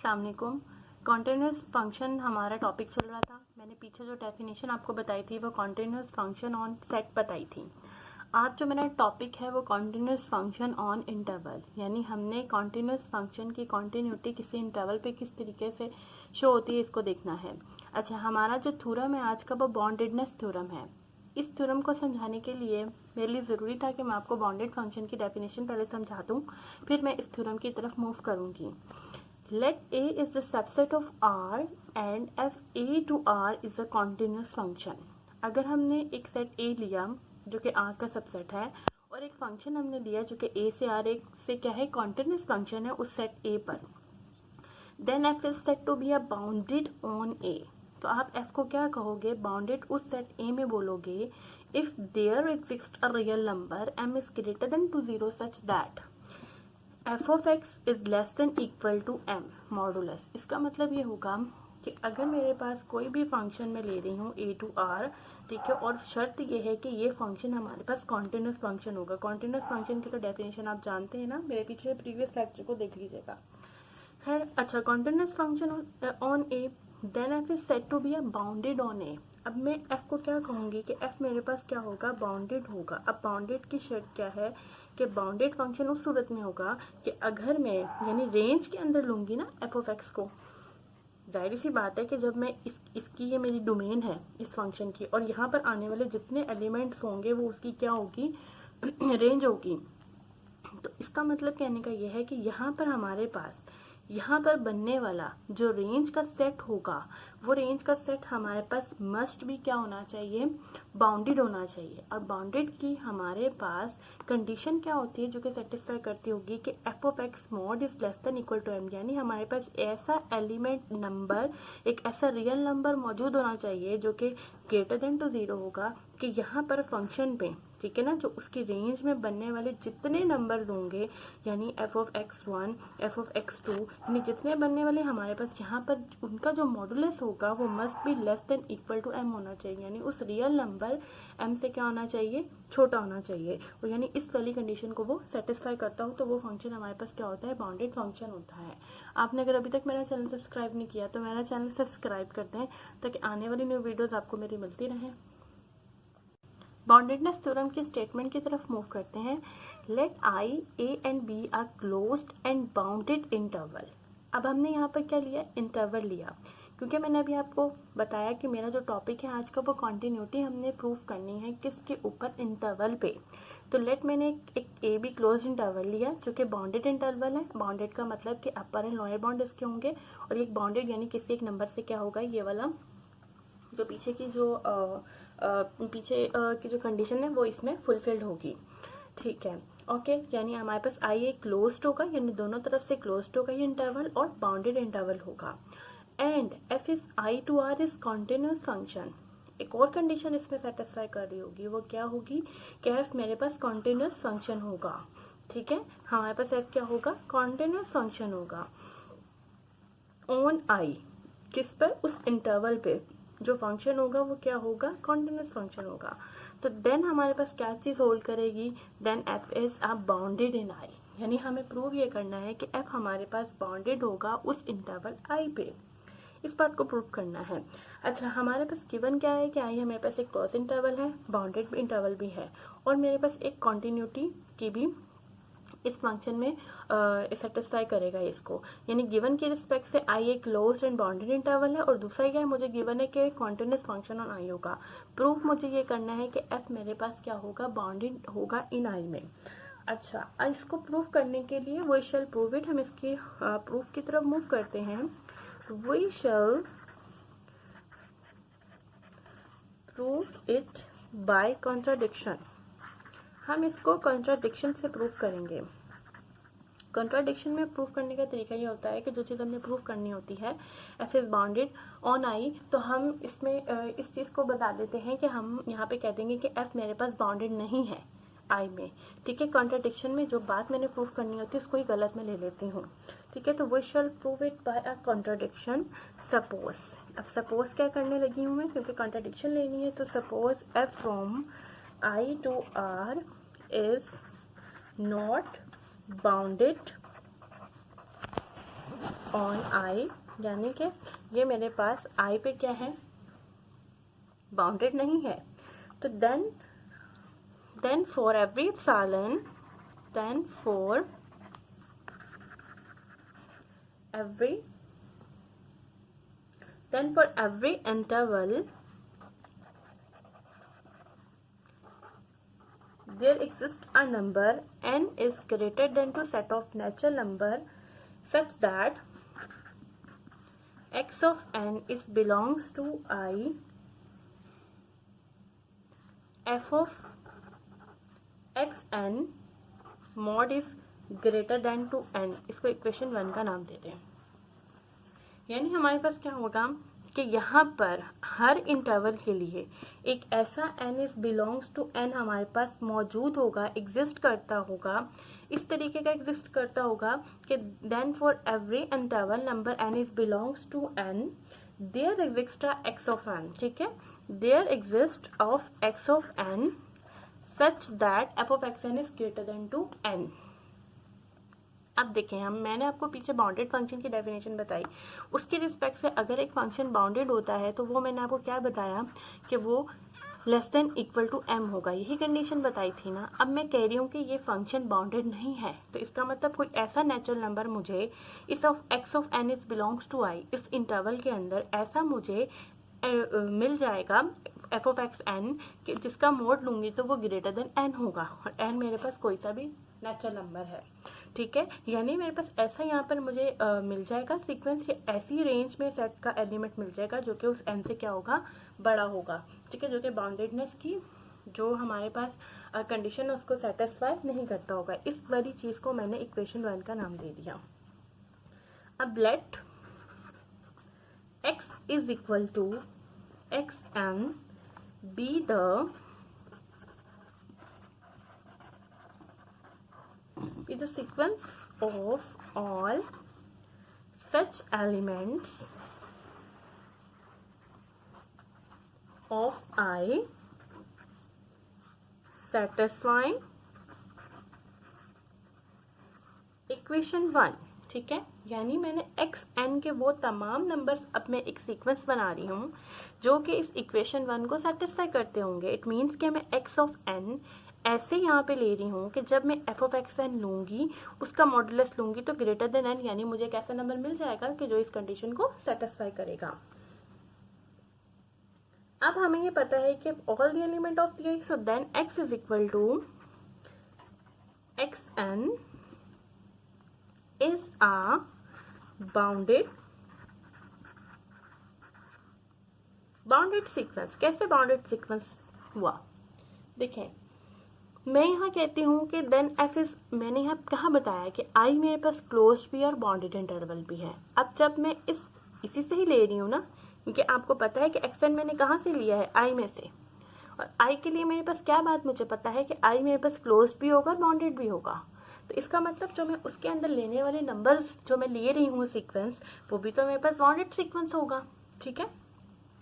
अस्सलाम वालेकुम। Continuous function हमारा टॉपिक चल रहा था। मैंने पीछे जो डेफिनेशन आपको बताई थी वो कॉन्टिन्यूस फंक्शन ऑन सेट बताई थी। आज जो मेरा टॉपिक है वो कॉन्टिन्यूस फंक्शन ऑन इंटरवल, यानी हमने कॉन्टिन्यूस फंक्शन की कॉन्टिन्यूटी किसी इंटरवल पे किस तरीके से शो होती है इसको देखना है। अच्छा, हमारा जो थ्योरम है आज का वो बॉन्डेडनेस थ्योरम है। इस थ्योरम को समझाने के लिए मेरे लिए ज़रूरी था कि मैं आपको बॉन्डेड फंक्शन की डेफिनेशन पहले समझा दूँ, फिर मैं इस थ्योरम की तरफ मूव करूँगी। Let A is the subset of R and f A to R is a continuous function। अगर हमने एक सेट A लिया जो कि R का सबसेट है और एक फंक्शन हमने लिया जो कि A से R एक से क्या है कॉन्टिन्यूस फंक्शन है उस सेट A पर, then f is said to be a bounded on A। तो आप f को क्या कहोगे, बाउंडेड उस सेट A में बोलोगे if there exists a real number m is greater than to 0 such that f of x is less than equal to m modulus. इसका मतलब ये होगा कि अगर मेरे पास कोई भी फंक्शन मैं ले रही हूँ a टू r, ठीक है, और शर्त ये है कि ये फंक्शन हमारे पास कॉन्टिन्यूस फंक्शन होगा। कॉन्टिन्यूस फंक्शन की तो डेफिनेशन आप जानते हैं ना, मेरे पीछे प्रीवियस लेक्चर को देख लीजिएगा। खैर, अच्छा, continuous function on a, then f is said to be a bounded on a। अब मैं f को क्या कहूँगी कि f मेरे पास क्या होगा, बाउंडेड होगा। अब बाउंडेड की शर्त क्या है कि बाउंडेड फंक्शन उस सूरत में होगा कि अगर मैं यानी रेंज के अंदर लूँगी ना f ऑफ x को, जाहिर सी बात है कि जब मैं इसकी ये मेरी डोमेन है इस फंक्शन की, और यहाँ पर आने वाले जितने एलिमेंट्स होंगे वो उसकी क्या होगी, रेंज होगी। तो इसका मतलब कहने का यह है कि यहाँ पर हमारे पास यहाँ पर बनने वाला जो रेंज का सेट होगा वो रेंज का सेट हमारे पास मस्ट भी क्या होना चाहिए, बाउंडेड होना चाहिए। और बाउंडेड की हमारे पास कंडीशन क्या होती है जो कि सेटिस्फाई करती होगी कि F of X mod is less than equal to M, यानी हमारे पास ऐसा एलिमेंट नंबर, एक ऐसा रियल नंबर मौजूद होना चाहिए जो कि ग्रेटर देन टू 0 होगा कि यहाँ पर फंक्शन पे, ठीक है ना, जो उसकी रेंज में बनने वाले जितने नंबर होंगे यानी F of x 1, F of x 2, यानी जितने बनने वाले हमारे पास यहाँ पर उनका जो मॉडुलस होगा वो must be less than equal to M होना चाहिए, यानी उस रियल नंबर एम से क्या होना चाहिए, छोटा होना चाहिए। और यानी इस वाली कंडीशन को वो सेटिस्फाई करता हो तो वो फंक्शन हमारे पास क्या होता है, बाउंडेड फंक्शन होता है। आपने अगर अभी तक मेरा चैनल सब्सक्राइब नहीं किया तो मेरा चैनल सब्सक्राइब कर दें ताकि आने वाली न्यू वीडियोज़ आपको मेरी मिलती रहें। बाउंडेडनेस थ्योरम की स्टेटमेंट की तरफ मूव करते हैं। Let I, A and B are closed and bounded interval. अब हमने यहाँ पर क्या लिया, इंटरवल लिया, क्योंकि मैंने अभी आपको बताया कि मेरा जो टॉपिक है आज का वो कॉन्टिन्यूटी हमने प्रूव करनी है किसके ऊपर, इंटरवल पे। तो लेट मैंने एक ए बी क्लोज इंटरवल लिया जो कि बाउंडेड इंटरवल है। बाउंडेड का मतलब कि अपर एंड लोअर बाउंड इसके होंगे, और एक बाउंडेड यानी किसी एक नंबर से क्या होगा, ये वाला जो पीछे की जो की जो कंडीशन है वो इसमें फुलफिल्ड होगी, ठीक है, ओके। यानी हमारे पास आई ए क्लोज्ड होगा, यानी दोनों तरफ से क्लोज्ड होगा ये इंटरवल, और बाउंडेड इंटरवल होगा। And F is I to R is continuous function. एक और कंडीशन इसमें सेटिस्फाई कर रही होगी, वो क्या होगी कि एफ मेरे पास कॉन्टिन्यूस फंक्शन होगा, ठीक है, हमारे पास एफ क्या होगा, कॉन्टिन्यूस फंक्शन होगा ऑन आई, किस पर, उस इंटरवल पे जो फंक्शन होगा वो क्या होगा, कॉन्टिन्यूस फंक्शन होगा। तो देन हमारे पास क्या चीज होल्ड करेगी, then F is a bounded in I, यानी हमें प्रूव ये करना है कि एफ हमारे पास बाउंडेड होगा उस इंटरवल आई पे, इस बात को प्रूव करना है। अच्छा, हमारे पास गिवन क्या है कि आई हमारे पास एक क्लोज इंटरवल है, बाउंडेड इंटरवल भी है, और मेरे पास एक कॉन्टिन्यूटी की भी इस फंक्शन में सेटिस्फाई करेगा इसको, यानी गिवन के रिस्पेक्ट से आई एक क्लोज्ड एंड बाउंडेड इंटरवल है, और दूसरा क्या है, मुझे गिवन है कि कॉन्टिन्यूस फंक्शन ऑन आई होगा। प्रूफ मुझे ये करना है कि एफ मेरे पास क्या होगा, बाउंडेड होगा इन आई में। अच्छा, इसको प्रूफ करने के लिए वी शैल प्रूव इट, हम इसके प्रूफ की तरफ मूव करते हैं। We shall prove it by contradiction. हम इसको कॉन्ट्राडिक्शन से प्रूव करेंगे। कॉन्ट्राडिक्शन में प्रूव करने का तरीका ये होता है कि जो चीज़ हमने प्रूव करनी होती है, एफ इज बाउंडेड ऑन आई, तो हम इसमें इस चीज़ को बता देते हैं कि हम यहाँ पे कह देंगे कि एफ मेरे पास बाउंडेड नहीं है आई में, ठीक है। कॉन्ट्राडिक्शन में जो बात मैंने प्रूव करनी होती है उसको ही गलत में ले लेती हूँ, ठीक है। तो we shall prove it by a contradiction. Suppose, अब सपोज क्या करने लगी हूँ मैं, क्योंकि कॉन्ट्राडिक्शन लेनी है, तो suppose F from I to R is not bounded on I, यानी कि ये मेरे पास आई पे क्या है, बाउंडेड नहीं है। तो then for every epsilon, then for every interval there exists a number n is greater than to set of natural number such that x of n is belongs to I, f of x n mod is greater than to n। इसको equation 1 का नाम देते हैं। यानी हमारे पास क्या होगा कि यहाँ पर हर इंटरवल के लिए एक ऐसा n is belongs to n हमारे पास मौजूद होगा, एग्जिस्ट करता होगा, इस तरीके का एग्जिस्ट करता होगा कि then for every interval number n is belongs to n there exist x of n। ठीक है, there exist of x of n such that f of x n is greater than two n। अब देखें, मैंने आपको पीछे bounded function की definition बताई, उसके रिस्पेक्ट से अगर एक फंक्शन बाउंडेड होता है तो वो मैंने आपको क्या बताया कि वो less than equal to m होगा, यही कंडीशन बताई थी ना। अब मैं कह रही हूँ कि ये फंक्शन बाउंडेड नहीं है, तो इसका मतलब कोई ऐसा नेचुरल नंबर मुझे इस of x of n is belongs to i, इस इंटरवल के अंदर ऐसा मुझे मिल जाएगा f ऑफ x n कि जिसका मोड लूंगी तो वो ग्रेटर देन n होगा, और n मेरे पास कोई सा भी नेचुरल नंबर है। ठीक है, यानी मेरे पास ऐसा यहाँ पर मुझे मिल जाएगा सीक्वेंस, या ऐसी रेंज में सेट का एलिमेंट मिल जाएगा जो कि उस n से क्या होगा, बड़ा होगा। ठीक है, जो कि बाउंडेडनेस की जो हमारे पास कंडीशन है उसको सेटिस्फाई नहीं करता होगा। इस वाली चीज को मैंने इक्वेशन 1 का नाम दे दिया। अब let x is equal to xn be the sequence of all such elements of I satisfying equation 1। ठीक है, यानी मैंने x n के वो तमाम नंबर्स अब मैं एक सीक्वेंस बना रही हूँ जो कि इस इक्वेशन 1 को सेटिस्फाई करते होंगे। इट मीन्स कि मैं x ऑफ n ऐसे यहाँ पे ले रही हूँ कि जब मैं f ऑफ एक्स एन लूंगी, उसका मॉडुलस लूंगी तो ग्रेटर देन n, यानी मुझे एक ऐसा नंबर मिल जाएगा कि जो इस कंडीशन को सेटिस्फाई करेगा। अब हमें ये पता है कि all the element of P I, so then x is equal to X N is a bounded sequence. कैसे बाउंडेड सीक्वेंस हुआ, देखें, मैं यहाँ कहती हूँ कि देन एफ इज, मैंने यहाँ कहाँ बताया कि आई मेरे पास क्लोज्ड भी और बाउंडेड इंटरवल भी है। अब जब मैं इसी से ही ले रही हूँ ना, क्योंकि आपको पता है कि एक्सएन मैंने कहाँ से लिया है, आई में से, और आई के लिए मेरे पास क्या बात मुझे पता है कि आई मेरे पास क्लोज्ड भी होगा और बाउंडेड भी होगा। तो इसका मतलब जो मैं उसके अंदर लेने वाले नंबर्स जो मैं ले रही हूँ सीक्वेंस, वो भी तो मेरे पास बाउंडेड सीक्वेंस होगा। ठीक है,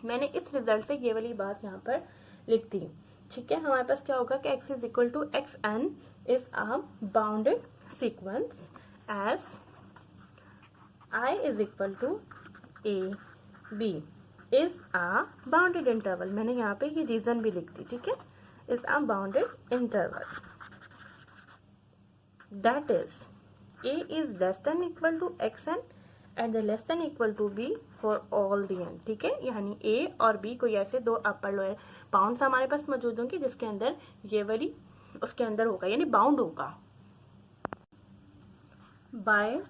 मैंने इस रिजल्ट से ये वाली बात यहाँ पर लिख दी। ठीक है, हमारे पास क्या होगा कि x is equal to X N is a bounded sequence as i is equal to a b is a bounded interval. मैंने यहाँ पे ये रीजन भी लिख दी। ठीक है, is a bounded interval that is a is less than equal to X N and less than equal to b for all the n। ठीक है, यानी a और b कोई ऐसे दो अपर लोअर बाउंड्स हमारे पास मौजूद होंगे जिसके अंदर ये वाली उसके अंदर होगा, यानी बाउंड होगा बाय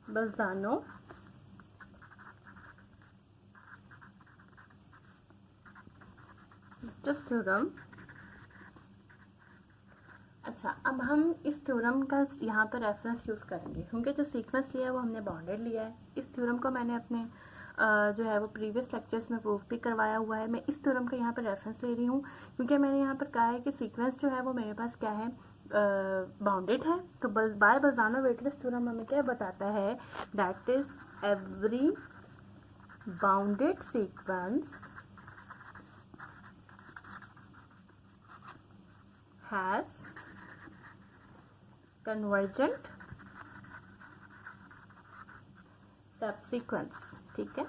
बल्जानो थ्योरम। अच्छा, अब हम इस थ्योरम का यहाँ पर रेफरेंस यूज करेंगे क्योंकि जो सीक्वेंस लिया है वो हमने बाउंडेड लिया है। इस थ्योरम को मैंने अपने जो है वो प्रीवियस लेक्चर्स में प्रूफ भी करवाया हुआ है। मैं इस थ्योरम का यहाँ पर रेफरेंस ले रही हूँ क्योंकि मैंने यहाँ पर कहा है कि सीक्वेंस जो है वो मेरे पास क्या है, बाउंडेड है। तो बाय बल्जानो-वेटलेस थ्योरम हमें क्या बताता है, that is every bounded sequence has convergent subsequence, ठीक है।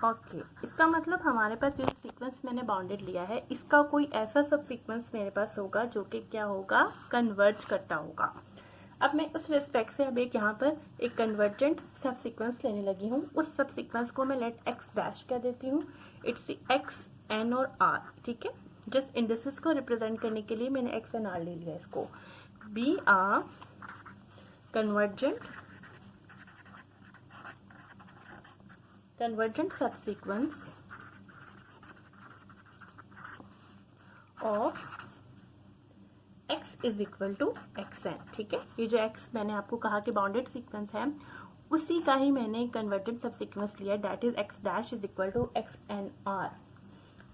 ओके, इसका मतलब हमारे पास जो सीक्वेंस मैंने बाउंडेड लिया है इसका कोई ऐसा सब सीक्वेंस मेरे पास होगा जो कि क्या होगा, कन्वर्ज करता होगा। अब मैं उस रिस्पेक्ट से अब एक यहाँ पर एक कन्वर्जेंट सब सीक्वेंस लेने लगी हूँ। उस सब सीक्वेंस को मैं लेट एक्स डैश कह देती हूँ। इट्स एक्स एन और आर, ठीक है। जस्ट इंडिसेस को रिप्रेजेंट करने के लिए मैंने एक्स एन आर ले लिया इसको। B R convergent subsequence of x is equal to xn, ठीक है। ये जो x मैंने आपको कहा कि बाउंडेड सीक्वेंस है उसी का ही मैंने कन्वर्जेंट सब सीक्वेंस लिया, that is x dash is equal to xnr,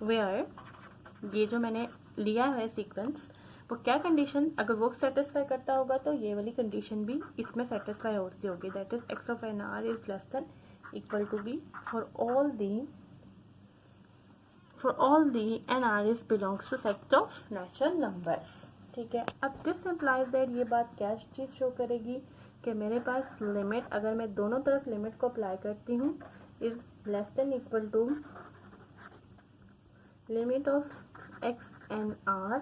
where ये जो मैंने लिया है सीक्वेंस वो क्या कंडीशन, अगर वो सेटिस्फाई करता होगा तो ये वाली कंडीशन भी इसमें सेटिस्फाई होती होगी, that is x of nr is less then equal to b for all the nrs belongs to set of natural numbers, ठीक है। अब दिस इम्प्लाइज दैट ये बात क्या चीज शो करेगी कि मेरे पास लिमिट, अगर मैं दोनों तरफ लिमिट को अप्लाई करती हूँ, is less than equal to limit of x and r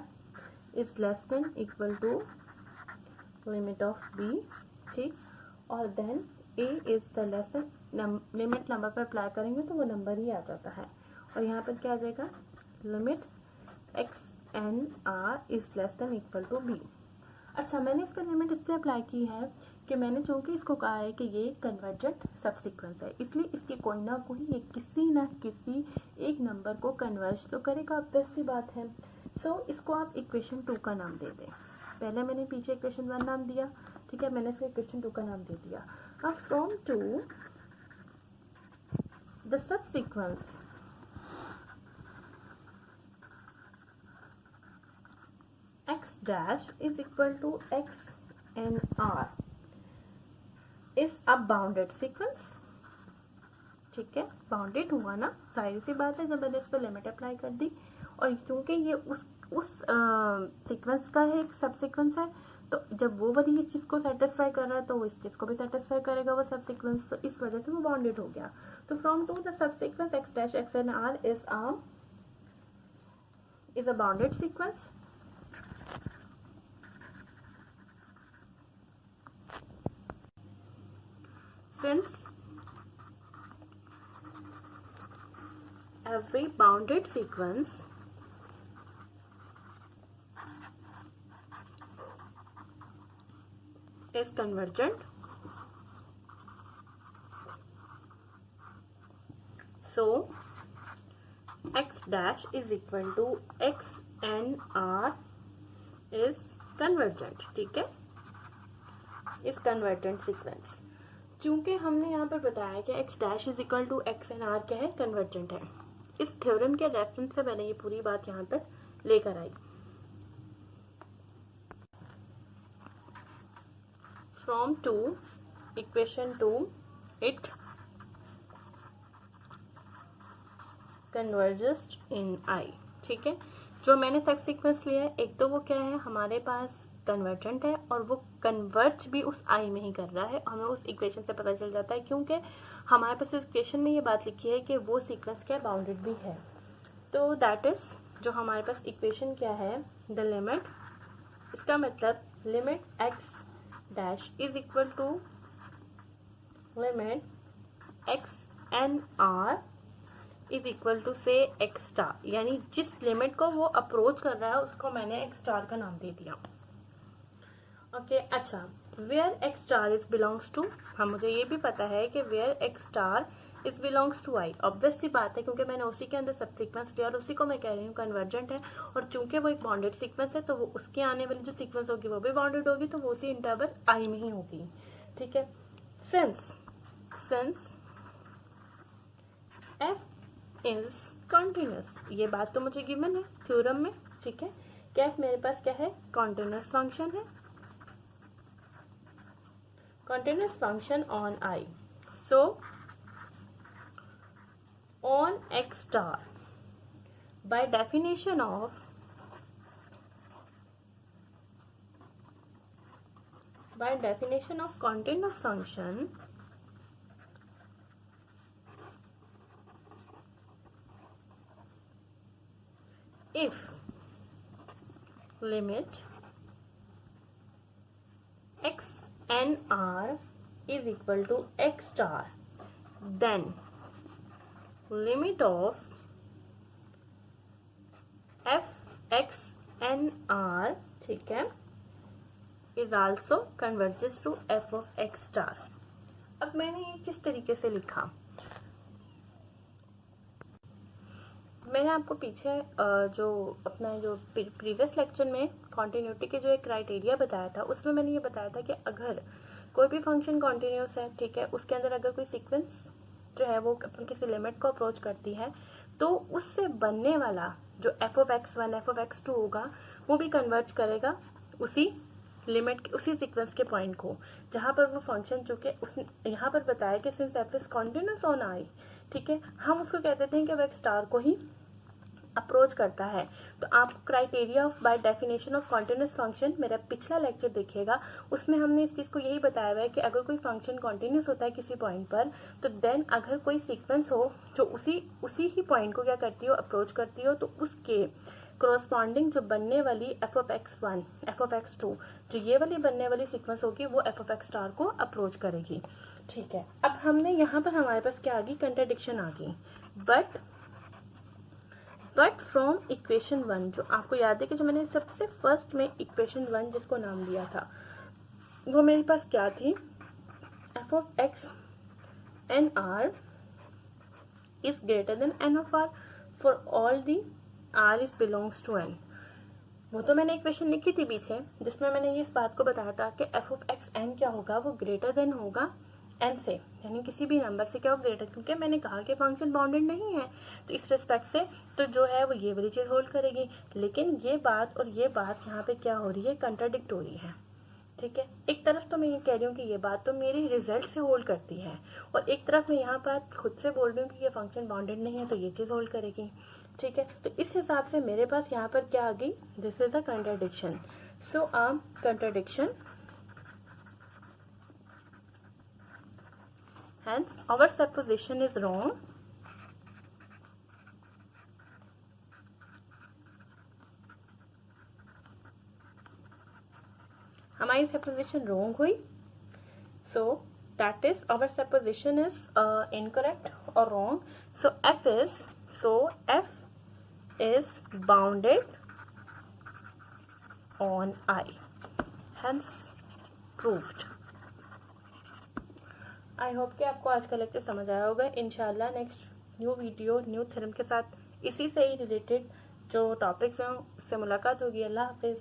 is less than equal to limit of b, ठीक। और then a is the less than, limit number पर अप्लाई करेंगे तो वो नंबर ही आ जाता है। और यहाँ पर क्या आ जाएगा, limit x n r is less than equal to b। अच्छा, मैंने इस पर लिमिट इसलिए अप्लाई की है कि मैंने चूंकि इसको कहा है कि ये कन्वर्जेंट सबसीक्वेंस है, इसलिए इसकी कोई ना कोई ये किसी ना किसी एक नंबर को कन्वर्ज तो करेगा, अब वैसी बात है। सो इसको आप इक्वेशन 2 का नाम दे दें। पहले मैंने पीछे इक्वेशन 1 नाम दिया, ठीक है, मैंने इसको इक्वेशन 2 का नाम दे दिया। अब from 2 the subsequence x dash is equal to x and r is a bounded sequence, ठीक है। बाउंडेड हुआ ना, सारी सी बात है, जब मैंने इस पर लिमिट अप्लाई कर दी और क्योंकि ये उस सीक्वेंस का है, एक सब सीक्वेंस है, तो जब वो वाली इस चीज को सेटिस्फाई कर रहा है तो वो इस चीज को भी सेटिस्फाई करेगा वो सब सीक्वेंस, तो इस वजह से वो बाउंडेड हो गया। तो from to the subsequence x dash x and r is a bounded sequence since every bounded sequence is convergent, so x dash is equal to x and r is convergent, ठीक है। इस convergent sequence, चूंकि हमने यहाँ पर बताया कि x dash is equal to x and r क्या है, कन्वर्जेंट है, इस थ्योरम के रेफरेंस से मैंने ये पूरी बात यहाँ तक लेकर आई। From 2 equation 2 it converges in I, ठीक है। जो मैंने सब सीक्वेंस लिया है, एक तो वो क्या है, हमारे पास कन्वर्जेंट है और वो कन्वर्ज भी उस I में ही कर रहा है, हमें उस इक्वेशन से पता चल जाता है, क्योंकि हमारे पास इस इक्वेशन में ये बात लिखी है कि वो सीक्वेंस क्या बाउंडेड भी है। तो दैट इज, जो हमारे पास इक्वेशन क्या है, द लिमिट, इसका मतलब limit x dash is equal to limit x N r is equal to से x स्टार, यानी जिस लिमिट को वो अप्रोच कर रहा है उसको मैंने x स्टार का नाम दे दिया। ओके, अच्छा, where x star is belongs to, हम मुझे ये भी पता है कि where x star is belongs to I, obvious सी बात है क्योंकि मैंने उसी के अंदर सब सीक्वेंस लिया और उसी को मैं कह रही हूँ कन्वर्जेंट है, और चूंकि वो एक बाउंडेड सीक्वेंस है तो वो उसके आने वाली जो सीक्वेंस होगी वो भी बाउंडेड होगी, तो वो उसी इंटरवल I में ही होगी, ठीक है। सिंस f इज कॉन्टिन्यूस, ये बात तो मुझे गिवन है थ्योरम में, ठीक है, कि f मेरे पास क्या है, कॉन्टिन्यूस फंक्शन है, continuous function on I. So on x star, by definition of by definition of continuous function, if limit x n r is equal to x star, then limit of f x n r, ठीक है, is also converges to f of x star. अब मैंने ये किस तरीके से लिखा, मैंने आपको पीछे जो अपना जो प्रीवियस लेक्चर में कॉन्टिन्यूटी के जो एक क्राइटेरिया बताया था, उसमें मैंने ये बताया था कि अगर कोई भी फंक्शन कॉन्टिन्यूस है, ठीक है, उसके अंदर अगर कोई सीक्वेंस जो है वो अपन किसी लिमिट को अप्रोच करती है, तो उससे बनने वाला जो F of X one F of X two होगा वो भी कन्वर्ज करेगा उसी लिमिट, उसी सीक्वेंस के पॉइंट को, जहां पर वो फंक्शन जो कि उसने यहाँ पर बताया कि since F is continuous on I, ठीक है, हम उसको कह देते हैं कि वो एक स्टार को ही अप्रोच करता है. तो आप criteria of by definition of continuous function मेरा पिछला लेक्चर देखिएगा, उसमें हमने इस चीज को यही बताया हुआ है कि अगर कोई फंक्शन कॉन्टिन्यूस होता है किसी पॉइंट पर, तो देन अगर कोई सीक्वेंस हो जो उसी ही पॉइंट को क्या करती हो, अप्रोच करती हो, तो उसके कोरस्पॉन्डिंग जो बनने वाली F of X one F of X two, जो ये वाली बनने वाली सीक्वेंस होगी वो एफ ऑफ एक्स स्टार को अप्रोच करेगी. ठीक है, अब हमने यहाँ पर हमारे पास क्या आ गई, कंट्राडिक्शन आ गई. बट फ्रॉम इक्वेशन वन, जो आपको याद है कि जो मैंने सबसे फर्स्ट में इक्वेशन वन जिसको नाम दिया था, वो मेरे पास क्या थी, F of X N R is greater than N of R for all the R is belongs to N. वो तो मैंने इक्वेशन लिखी थी पीछे, जिसमें मैंने ये इस बात को बताया था कि एफ ऑफ एक्स एन क्या होगा, वो ग्रेटर देन होगा एन से, यानी किसी भी नंबर से क्या हो, ग्रेटर, क्योंकि मैंने कहा कि फंक्शन बाउंडेड नहीं है, तो इस रिस्पेक्ट से तो जो है वो ये वाली चीज होल्ड करेगी. लेकिन ये बात और ये बात यहाँ पे क्या हो रही है, कंट्राडिक्ट हो रही है. ठीक है, एक तरफ तो मैं ये कह रही हूँ कि ये बात तो मेरी रिजल्ट से होल्ड करती है, और एक तरफ मैं यहाँ बात खुद से बोल रही हूँ कि ये फंक्शन बाउंडेड नहीं है, तो ये चीज होल्ड करेगी. ठीक है, तो इस हिसाब से मेरे पास यहाँ पर क्या आ गई, this is a contradiction. So contradiction, hence our supposition is wrong. हमारी supposition wrong हुई, so that is our supposition is incorrect or wrong. So f is bounded on I, hence proved. I hope कि आपको आज का lecture समझ आया होगा. इंशाल्लाह next new video new theorem के साथ इसी से ही रिलेटेड जो टॉपिक्स हैं उससे मुलाकात होगी. अल्लाह हाफिज़.